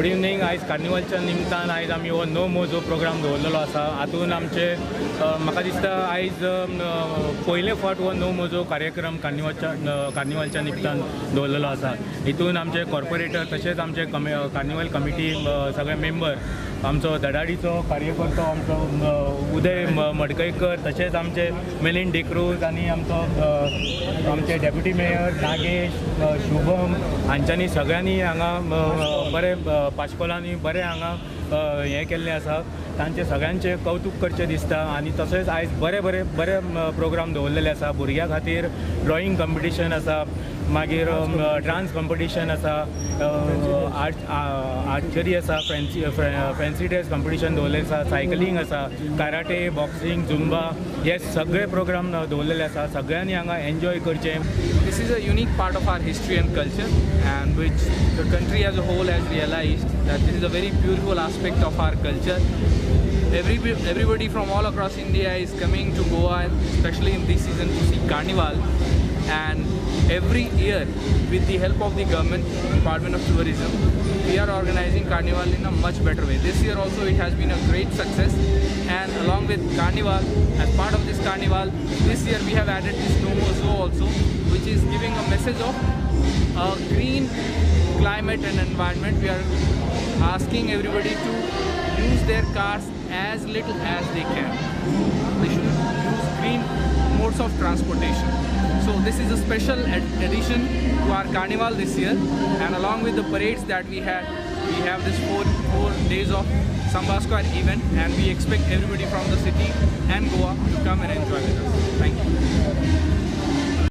Good evening. आयज कार्निवलच्या निमतान आयज आमी हो नो मोजो प्रोग्राम दवरलेलो आसा. हातून आमचे म्हाका दिसता आयज पयले फावट हो नो मोजो कार्यक्रम कार्निवलच्या निमतान दवरलेलो आसा. हितून आमचे कॉर्पोरेटर तशेंच आमचे कार्निवल कमिटी सगळे मेंबर, आमचो धडाडीचो कार्यकर्तो आमचो उदय मडकयकर, तशेंच आमचे मिलिंद डिक्रूज आनी आमचे डेप्युटी मेयर नागेश, शुभम हांच्यांनी सगळ्यांनी हांगा बरे पाशकोलांनी बरे हांगा हें केल्लें आसा. तांचे सगळ्यांचे कौतुक करचें दिसता. आनी तशेंच आयज बरे प्रोग्राम दवरलेले आसा. भुरग्यां खातीर ड्रॉईंग कॉम्पिटिशन आसा, मागीर डान्स कॉम्पिटिशन आसा, आर्चरी आसा, फॅन्सी ड्रेस कॉम्पिटिशन दवरलेलें आसा, सायकलिंग आसा, कराटे, बॉक्सिंग, झुंबा, हे सगळे प्रोग्राम दवरलेले आसा. सगळ्यांनी हांगा एन्जॉय करचें. This is a unique part of our history and culture, and which the country as a whole has realized that this is a very beautiful aspect of our culture. Everybody from all across India is coming to Goa, especially in this season, to see Carnival. And every year, with the help of the government, Department of Tourism, we are organizing Carnival in a much better way. This year also it has been a great success, and along with Carnival, as part of this Carnival, this year we have added this No More Zoo also, which is giving a message of a green climate and environment. We are asking everybody to use their cars as little as they can. They should use green modes of transportation. So this is a special addition to our Carnival this year, and along with the parades that we have this four days of Samba Square event, and we expect everybody from the city and Goa to come and enjoy with us. Thank you.